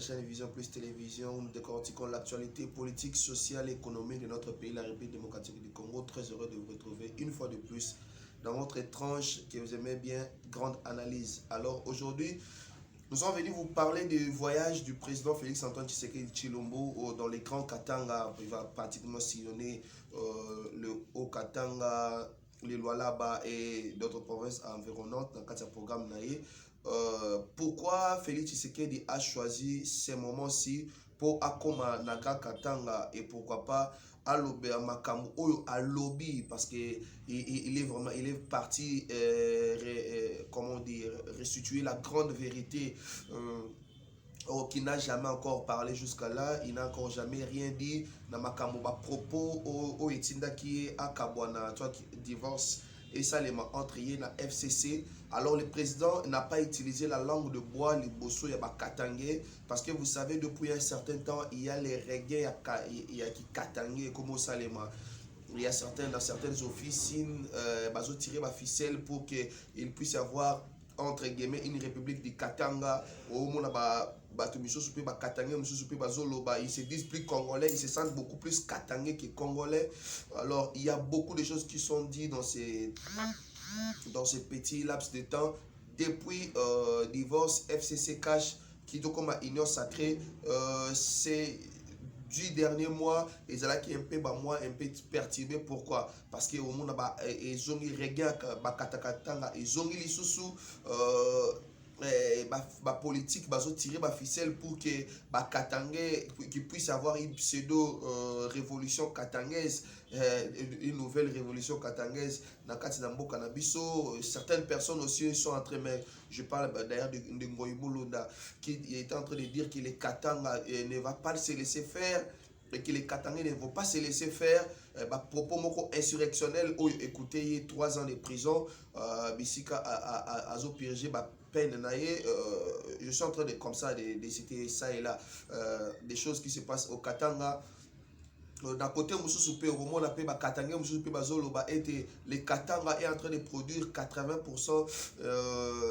chaîne Vision Plus Télévision où nous décortiquons l'actualité politique, sociale et économique de notre pays, la République démocratique du Congo. Très heureux de vous retrouver une fois de plus dans votre tranche que vous aimez bien, grande analyse. Alors aujourd'hui, nous sommes venus vous parler du voyage du président Félix Antoine Tshisekedi Tshilombo dans les grands Katanga. Il va pratiquement sillonner le Haut-Katanga, les Lualaba et d'autres provinces environnantes dans le programme Naïe. Pourquoi Félix Tshisekedi a choisi ces moments-ci pour Akoma Naga Katanga et pourquoi pas Alobe Makamu Oyo à lobby parce que il est vraiment parti comment dire restituer la grande vérité qui n'a jamais encore parlé jusqu'à là, il n'a encore jamais rien dit dans Makamu ba propos au Etinda qui est à Kabwana, toi qui divorce et ça les entré dans FCC. Alors le président n'a pas utilisé la langue de bois, les bosso, il y a Katangé, parce que vous savez, depuis un certain temps, il y a les reggae, il y a qui Katangé, comme ça les il y a dans certaines officines, ils ont tiré ma ficelle pour qu'il puisse avoir entre guillemets une république du Katanga où on a ils se disent plus congolais, ils se sentent beaucoup plus katangais que congolais. Alors il y a beaucoup de choses qui sont dites dans ces petits laps de temps depuis divorce FCC Cash qui est comme union sacrée. C'est du dernier mois, ils ont un peu perturbé. Pourquoi? Parce que au monde ils ont regardé bakatakatanga, ils ont les sous politique ils ont tiré ma ficelle pour que Katangais qui puisse avoir une pseudo révolution katangaise, une nouvelle révolution katangaise dans Katinambo Kanabiso. Certaines personnes aussi sont en train, mais je parle d'ailleurs de Ngoïmoulunda qui est en train de dire que les Katanga ne va pas se laisser faire et que les Katangais ne vont pas se laisser faire. Propos moko insurrectionnel, écoutez, 3 ans de prison, Bissika a purgé peine naïe. Je suis en train de comme ça de citer ça et là des choses qui se passent au Katanga. D'un côté, les Katanga est en train de produire 80%.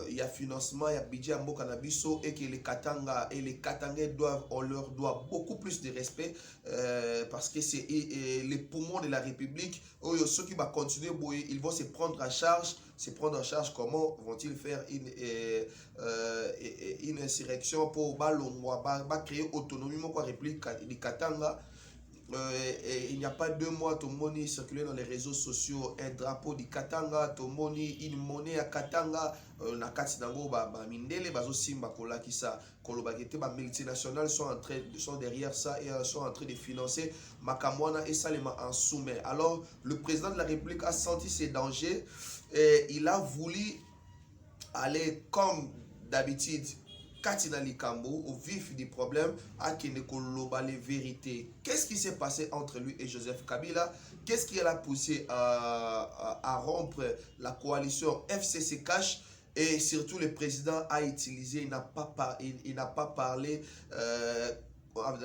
Il y a financement, il y a budget à Mokanabiso et que les Katanga et les Katangais on leur doit beaucoup plus de respect parce que c'est les poumons de la République. Ceux qui vont continuer, ils vont se prendre en charge. Comment vont-ils faire une insurrection pour créer autonomie pour la République de Katanga? Il n'y a pas 2 mois, tout le monde circulait dans les réseaux sociaux un drapeau du Katanga, tout le monde une monnaie à Katanga, na Katinango, Mindele, Simba, Kolakisa, Kolobakete, multinationales sont derrière ça et sont en train de financer Makamwana et Salema en soumet. Alors, le président de la République a senti ces dangers et il a voulu aller comme d'habitude Katina Likambo, au vif du problème, à Kinekoloba les vérités. Qu'est-ce qui s'est passé entre lui et Joseph Kabila? Qu'est-ce qui l'a poussé à rompre la coalition FCC Cash? Et surtout, le président a utilisé, il n'a pas parlé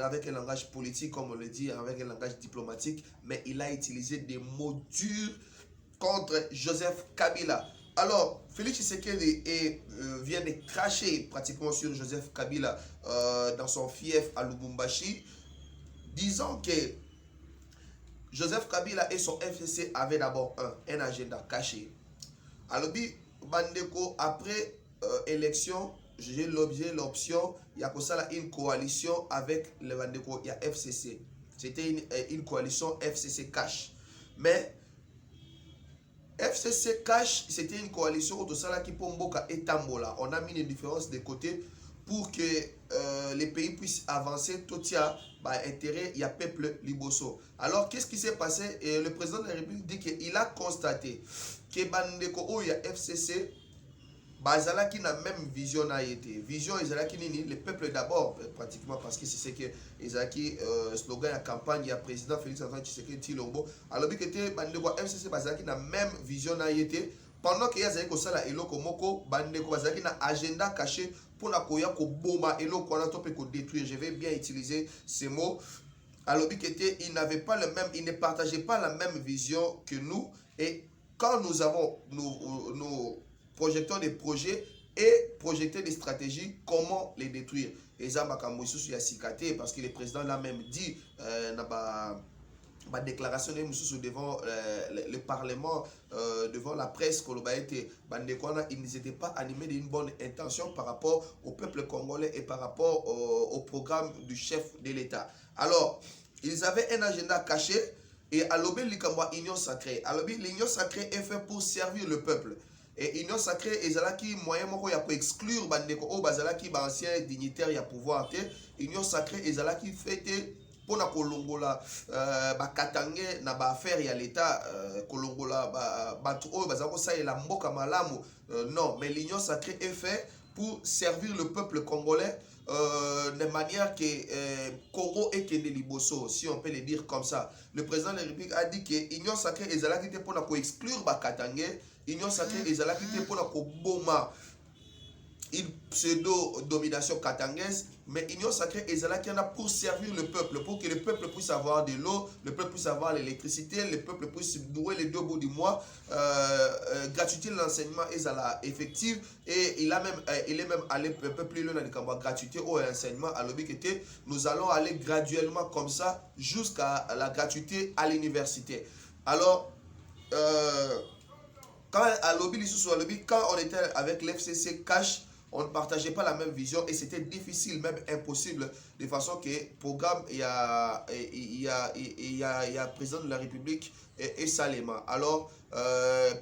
avec un langage politique, comme on le dit, avec un langage diplomatique, mais il a utilisé des mots durs contre Joseph Kabila. Alors, Félix Tshisekedi vient de cracher pratiquement sur Joseph Kabila dans son fief à Lubumbashi, disant que Joseph Kabila et son FCC avaient d'abord un agenda caché. Alors, Bandeko, après élection, j'ai l'option, il y a une coalition avec le Bandeko, il y a FCC. C'était une coalition FCC cash. Mais FCC Cash, c'était une coalition autour de qui Pomboka et Tambola. On a mis une différence de côté pour que les pays puissent avancer. Totia, intérêt, il y a peuple liboso. Alors, qu'est-ce qui s'est passé? Le président de la République dit qu'il a constaté que Bandeko, il y a FCC, Bazalaki n'a même vision n'a été. Vision, Izalaki Nini, le peuple d'abord, pratiquement, parce que c'est ce que Izalaki, slogan à campagne, il y a président Félix Antoine Tshisekedi Tshilombo. Alors, que était Bandeko FCC, Bazalaki n'a même vision n'a été. Pendant qu'il y a Zayeko Sala et Loko Moko, Bandeko Bazalaki n'a agenda caché pour la Koya ko bomba et Loko na topé ko détruire. Je vais bien utiliser ces mots. Alors, il n'avait pas le même, il ne partageait pas la même vision que nous. Et quand nous avons nos projecteurs des projets et projeter des stratégies, comment les détruire. eza makambo isusu ya sikate parce que le président l'a même dit na ba déclaration devant le Parlement, devant la presse, ils n'étaient pas animés d'une bonne intention par rapport au peuple congolais et par rapport au programme du chef de l'État. Alors, ils avaient un agenda caché et à l'obé l'Ikambwa Union Sacrée. À l'obé l'Union Sacrée est faite pour servir le peuple. Et Union Sacrée, ezalaki moyen moko ya ko exclure bandeko o bazalaki ba ancien dignitaire ya pouvoir te. Union Sacrée ezalaki fête pour na kolongola bakatange na ba affaire ya l'état kolongola batu o bazako sa la mboka malamu. Non, mais l'Union Sacrée est faite pour servir le peuple congolais de manière que Congo est Kende Liboso, si on peut le dire comme ça. Le président de la République a dit que l'Union Sacrée ezalaki te pour na ko exclure bakatange. L'Union Sacrée ezalaki te pour na ko boma une pseudo-domination katangaise, mais Union Sacrée ezalaki pour servir le peuple, pour que le peuple puisse avoir de l'eau, le peuple puisse avoir l'électricité, le peuple puisse nouer les 2 bouts du mois, gratuité de l'enseignement ezala effective, et il est même allé un peu plus loin dans la gratuité au enseignement à l'obéité. Nous allons aller graduellement comme ça jusqu'à la gratuité à l'université. Alors, quand on était avec l'FCC Cash, on ne partageait pas la même vision et c'était difficile, même impossible, de façon que le programme, il y a président de la République et Salema. Alors,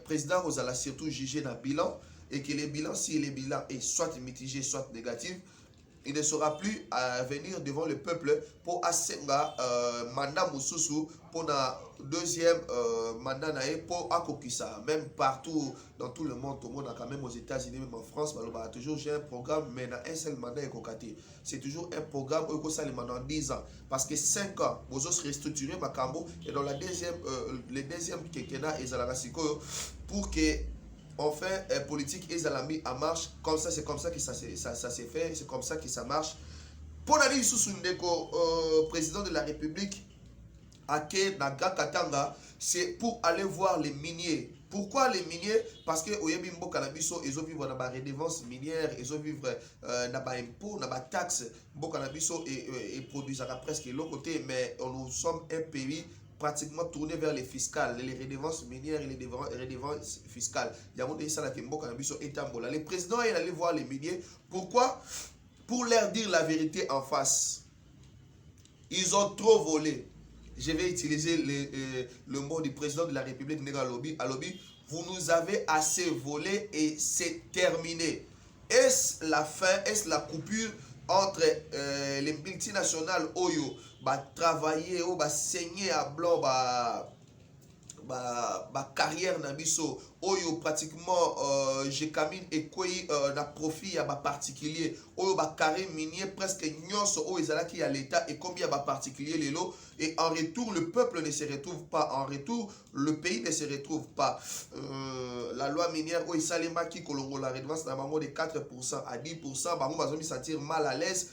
président Rosala surtout jugé dans le bilan et que les bilans, si les bilans est soit mitigé, soit négatif, il ne sera plus à venir devant le peuple pour assenga mandat mususu pour la deuxième mandat pour akokisa. Même partout dans tout le monde, quand même aux États-Unis, même en France, il y a toujours un programme, mais un seul mandat est kokati. C'est toujours un programme où il y a 10 ans. Parce que 5 ans, vous avez restructuré Makambo et dans le deuxième quinquennat, pour que enfin, politique, ils ont mis en marche. Comme ça, c'est comme ça que ça s'est fait. C'est comme ça que ça marche. Pour aller sous président de la République, Ake Naga Katanga, c'est pour aller voir les miniers. Pourquoi les miniers? Parce que Oyebimbo Canabiso, ils ont vivre dans la redevance minière, ils ont vivre dans les impôts, dans les taxes. Mbo Canabiso et produisent presque l'autre côté, mais nous sommes un pays pratiquement tourné vers les fiscales, les redevances minières et les redevances fiscales. Le président est allé voir les miniers. Pourquoi? Pour leur dire la vérité en face. Ils ont trop volé. Je vais utiliser le mot du président de la République, Negalobi. Alobi, vous nous avez assez volé et c'est terminé. Est-ce la fin, est-ce la coupure entre les multinationales Oyo travailler ou saigner à blanc carrière na biso Oyo pratiquement Gécamine et quoi na profit à particulier Oyo carré minier presque nyonso o ezalaki à l'état et combien particulier les lots et en retour le peuple ne se retrouve pas, en retour le pays ne se retrouve pas. La loi minière o Salema qui kolongo la redevance na bango de 4% à 10%, bango bazomi sentir mal à l'aise.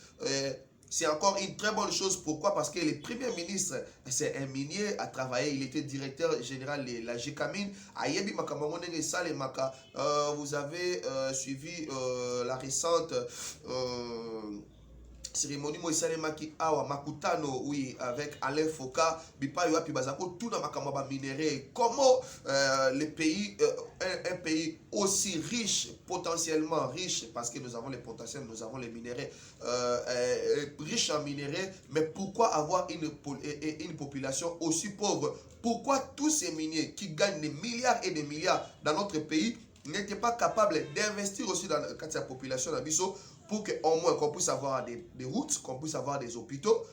C'est encore une très bonne chose. Pourquoi? Parce que le premier ministre, c'est un minier, a travaillé, il était directeur général de la Gécamine. Vous avez suivi la récente cérémonie Moïsalemaki Awa Makutano, oui, avec Alain Foka, Bipa Yoa Pibazako, tout dans Makamaba minéré. Comment le pays, un pays aussi riche, potentiellement riche, parce que nous avons les potentiels, nous avons les minéraux, riche en minéraux, mais pourquoi avoir une population aussi pauvre? Pourquoi tous ces miniers qui gagnent des milliards et des milliards dans notre pays n'étaient pas capables d'investir aussi dans la population d'Abisso pour qu'au moins qu'on puisse avoir des routes, qu'on puisse avoir des hôpitaux.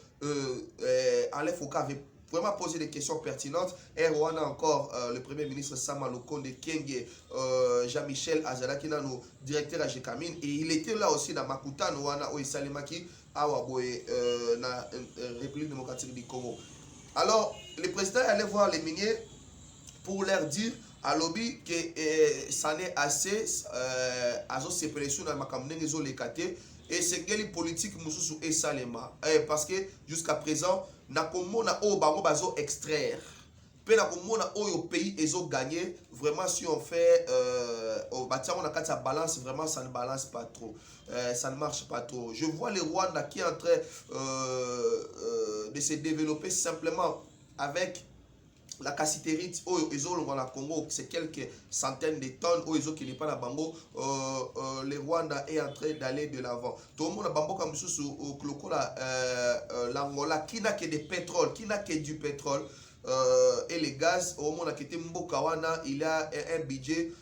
Alain Foucault avait vraiment posé des questions pertinentes. Et on a encore le premier ministre Sama Lokonde Kenge, Jean-Michel Azalakina, directeur à Gécamine. Et il était là aussi dans Makutano, Wana Oisalemaki, Awaboe, la République démocratique du Congo. Alors, le président allait voir les miniers pour leur dire à lobby que ça n'est assez azo séparation dans makamne ngezo lekate et c'est quelle politique mususu et salema parce que jusqu'à présent na komo na o bango bazo extraire Pe na komona oyo pays ezo gagné vraiment si on fait on a quand ça balance vraiment ça ne balance pas trop. Ça ne marche pas trop. Je vois le Rwanda qui est en train de se développer simplement avec la cassiterite au Congo, c'est quelques centaines de tonnes au qui n'est pas la bango. Le Rwanda est en train d'aller de l'avant. Tout le monde a bango comme sous l'Angola qui n'a que des pétroles, qui n'a que du pétrole. Et les gaz, au moment où Mbokawana, il a un budget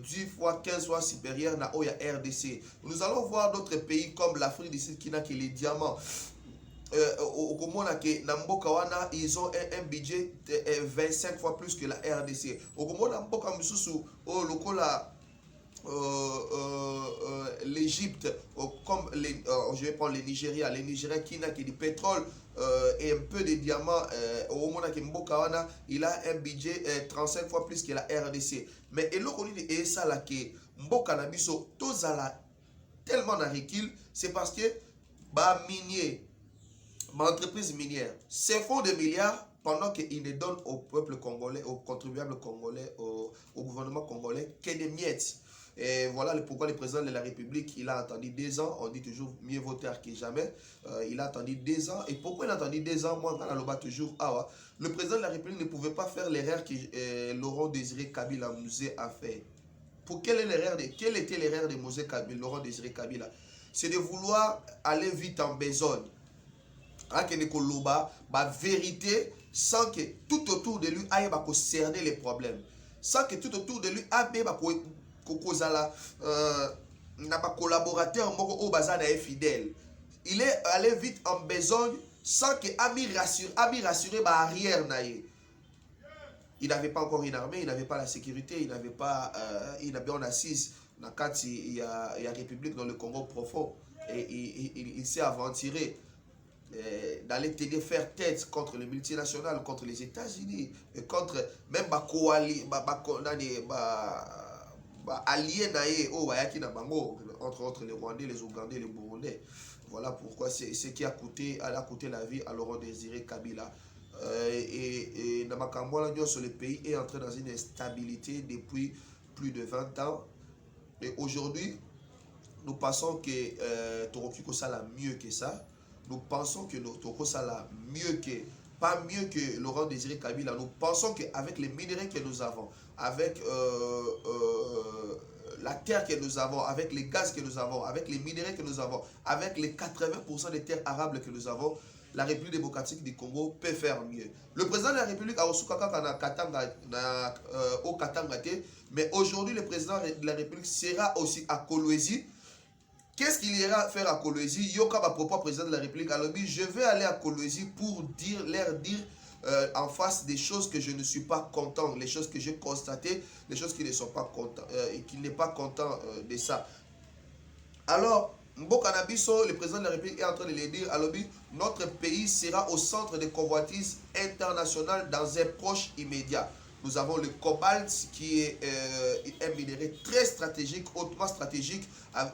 10 fois, 15 fois supérieur à Oya RDC. Nous allons voir d'autres pays comme l'Afrique du Sud qui n'a que les diamants. Au Komona que Namboka wana ils ont un budget 25 fois plus que la RDC. Au Komona Mboka Mususu au lokola l'Égypte, comme je vais prendre les Nigériens qui n'a que du pétrole et un peu de diamants. Au moment où Mboka wana il a un budget 35 fois plus que la RDC. Mais et l'autre et ça là que Mboka Nabiso tozala tellement na recul, c'est parce que bah minier ma entreprise minière se font des milliards pendant qu'ils ne donnent au peuple congolais, aux contribuables congolais, au gouvernement congolais que des miettes. Et voilà pourquoi le président de la République, il a attendu 2 ans. On dit toujours mieux vaut tard que jamais. Il a attendu 2 ans. Et pourquoi il a attendu 2 ans? Moi, quand on toujours, le président de la République ne pouvait pas faire l'erreur que Laurent Désiré Kabila nous a fait. Quelle était l'erreur de Laurent Désiré Kabila? C'est de vouloir aller vite en besogne. La vérité sans que tout autour de lui aille cerner les problèmes, sans que tout autour de lui aille collaborateur fidèle. Il est allé vite en besogne sans que Ami rassuré arrière. Il n'avait pas encore une armée, il n'avait pas la sécurité, il n'avait pas une assise il y a République dans le Congo profond et il s'est aventuré d'aller faire tête contre les multinationales, contre les États-Unis, et contre même alliés entre autres les Rwandais, les Ougandais, les Burundais. Voilà pourquoi c'est ce qui a coûté la vie à Laurent Désiré Kabila. Et sur le pays est entré dans une instabilité depuis plus de 20 ans. Et aujourd'hui, nous pensons que Torokiko Sala mieux que ça. Nous pensons que Torokiko Sala pas mieux que Laurent Désiré Kabila. Nous pensons qu'avec les minéraux que nous avons, avec la terre que nous avons, avec les gaz que nous avons, avec les minéraux que nous avons, avec les 80% des terres arables que nous avons, la République démocratique du Congo peut faire mieux. Le président de la République a au Katanga, mais aujourd'hui le président de la République sera aussi à Kolwezi. Qu'est-ce qu'il ira faire à Kolwezi? Yoka va propos président de la République à l'objet, je vais aller à Kolwezi pour leur dire en face des choses que je ne suis pas content, les choses que j'ai constatées, les choses qui ne sont pas contents et qu'il n'est pas content de ça. Alors, Mboka Nabiso, le président de la République est en train de le dire à l'objet, notre pays sera au centre des convoitises internationales dans un proche immédiat. Nous avons le cobalt qui est un minerai très stratégique, hautement stratégique,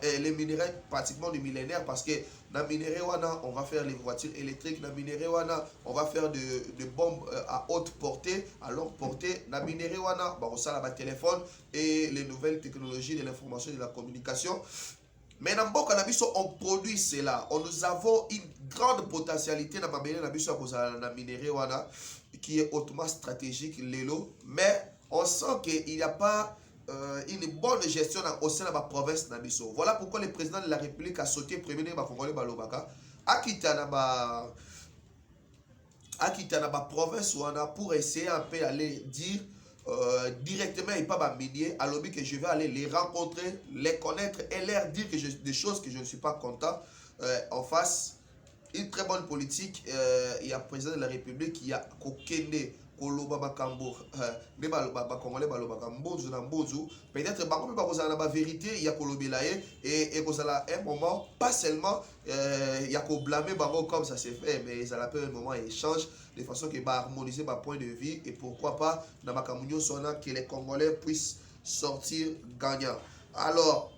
les minéraux pratiquement du millénaire parce que dans le minerai, on va faire les voitures électriques, dans le minerai, on va faire de bombes à haute portée, à longue portée, dans le minerai, on va le téléphone et les nouvelles technologies de l'information et de la communication. Mais dans Mboka Nabiso, on produit cela. Nous avons une grande potentialité dans le minerai qui est hautement stratégique, mais on sent qu'il n'y a pas une bonne gestion au sein de la province Nabiso. Voilà pourquoi le président de la République a sauté premier de Congolais Balobaka, a quitté la province pour essayer un peu d'aller dire directement et pas minier à l'objet que je vais aller les rencontrer, les connaître et leur dire que des choses que je ne suis pas content en face. Une très bonne politique. Il y a le président de la République qui a Kokende Koloba Bakambo Congolais Baloba Kambozu Nambozu. Peut-être la vérité, il y a Kolobelaye et un moment, pas seulement il y a blâmer Bango comme ça s'est fait, mais il y a un moment échange de façon que harmoniser ma point de vue et pourquoi pas dans ma Kamunyo Sona que les Congolais puissent sortir gagnants. Alors,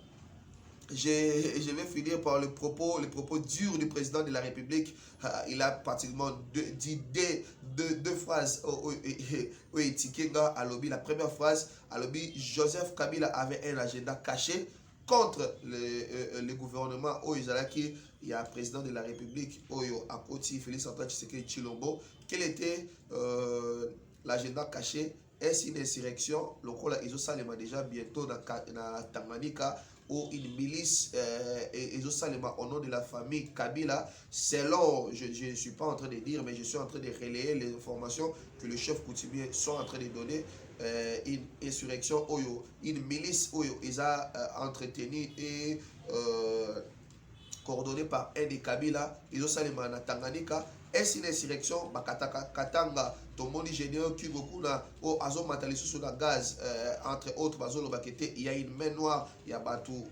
je vais finir par les propos durs du président de la République. Il a pratiquement dit deux phrases au Tikenga à lobby. La première phrase, à lobby, Joseph Kabila avait un agenda caché contre le gouvernement au Izalaki. Il y a un président de la République, Oyo Akoti, Félix Antoine Tshisekedi Tshilombo. Quel était l'agenda caché? Est-ce une insurrection? Le rôle ils ont déjà bientôt dans Tanganyika ou une milice ils ont au nom de la famille Kabila. Selon, je ne suis pas en train de dire, mais je suis en train de relayer les informations que le chef coutumier sont en train de donner. Une insurrection, une milice, ils ont entretenu et coordonné par un des Kabila, ils ont salement na Tanganyika. Est-ce une insurrection? Katanga, Tomoni Général, Kibokuna, au Azo Matalisu sur la gaz, entre autres, Bazolo Bakete, il y a une main noire, il y a Batou,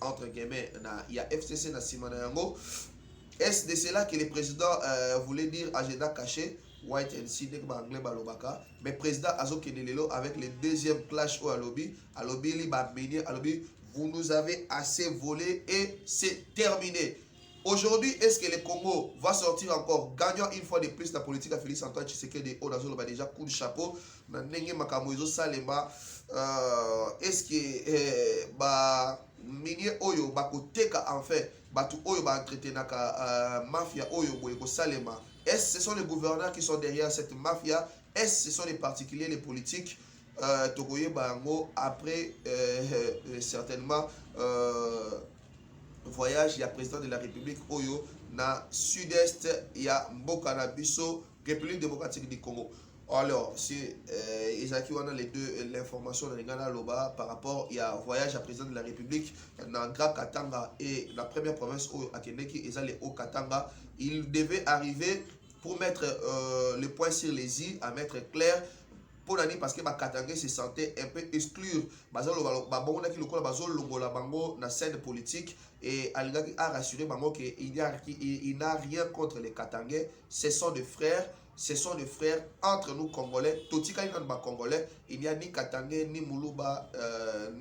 entre guillemets, il y a FCC na Simanayango. Est-ce de cela que le président voulait dire agenda caché? White and Sidek Bangle Balobaka, mais président Azo Kenelelo avec le deuxième clash au lobby, vous nous avez assez volé et c'est terminé. Aujourd'hui, est-ce que le Congo va sortir encore gagnant une fois de plus la politique à Félix Antoine Tshisekedi Odazolo déjà coup de chapeau na ndenge makamoizo salema est-ce que minier oyo bakoteka en fait batu oyo ba entretenaka mafia oyo boye ko salema? Est-ce que ce sont les gouverneurs qui sont derrière cette mafia? Est-ce que ce sont les particuliers, les politiques? Togoye Bango, après certainement voyage, il y a président de la République Oyo, na sud-est, il y a Mboka Biso, République démocratique du Congo. Alors, c'est Isaki Wana les deux, l'information de Ngana Loba par rapport, il y a voyage à président de la République, na Grand Katanga et la première province à Keneki, ils ont les Haut-Katanga. Il devait arriver pour mettre le point sur les i, à mettre clair pour l'année parce que Katanga se sentait un peu exclure. La scène politique et a rassuré qu'il n'a rien contre les Katangais. Ce sont des frères. Ce sont des frères entre nous Congolais. Totika Congolais. Il n'y a ni Katangais, ni Moulouba,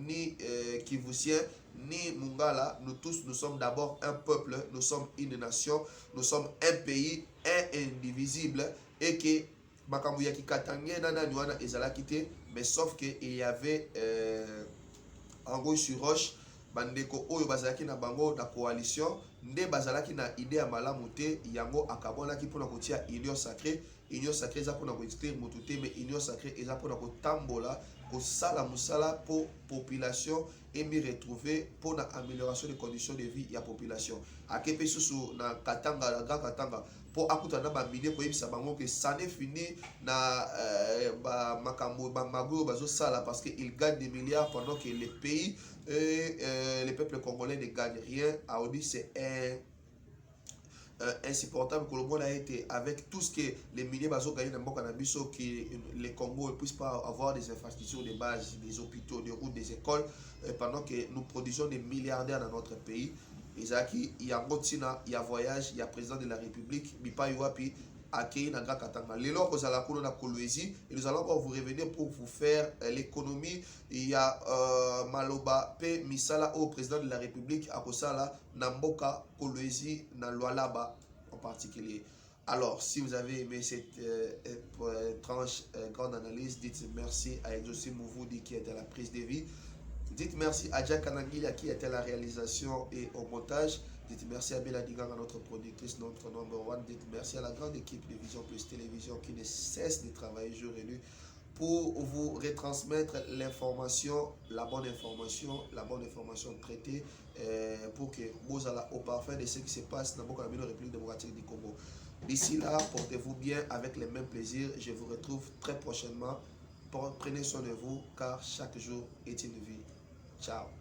ni Kivusien, ni Mungala. Nous tous, nous sommes d'abord un peuple. Nous sommes une nation. Nous sommes un pays, indivisible. Et que Makambouyaki Katangais, Nana Nuana Ezalakite. Mais sauf qu'il y avait Ango sur Roche. Bandeko oyo bazalaki na bango na coalition nde bazalaki na idée ya malamu te yango akabonaki mpona kotia union sacrée eza mpona koexclure motu te mais union sacrée eza mpona kotambola kosala mosala po population emi retrouver mpona amélioration des conditions de vie ya population akepe susu na Katanga na Grand Katanga po akuta na bamine koyebisa bango ke ça n'est fini na makambo bamago bazosala parce que il gagne des milliards pendant que les pays les peuples congolais ne gagnent rien. Audi c'est insupportable que le monde a été avec tout ce que les milliers bazo gagnent dans Mboka Nabiso que les Congos ne puissent pas avoir des infrastructures de base, des hôpitaux, des routes, des écoles pendant que nous produisons des milliardaires dans notre pays. Isaki, il y a Motina, il y a voyage, il y a président de la République, Bipa Iwapi, Akei Naga Katanga. Les lors que la Koulona Kolwezi, et nous allons encore vous revenir pour vous faire l'économie. Il y a Maloba P. Misala au président de la République, Akosala, Namboka, Kolwezi, Nalwalaba en particulier. Alors, si vous avez aimé cette tranche grande analyse, dites merci à Exaucé Mouvoudi qui était à la prise de vie. Dites merci à Jack Anangila qui était à la réalisation et au montage. Dites merci à Bella Digang, notre productrice, notre number one. Dites merci à la grande équipe de Vision Plus Télévision qui ne cesse de travailler jour et nuit pour vous retransmettre l'information, la bonne information traitée pour que vous allez au parfum de ce qui se passe dans la République démocratique du Congo. D'ici là, portez-vous bien avec les mêmes plaisirs. Je vous retrouve très prochainement. Prenez soin de vous car chaque jour est une vie. Ciao.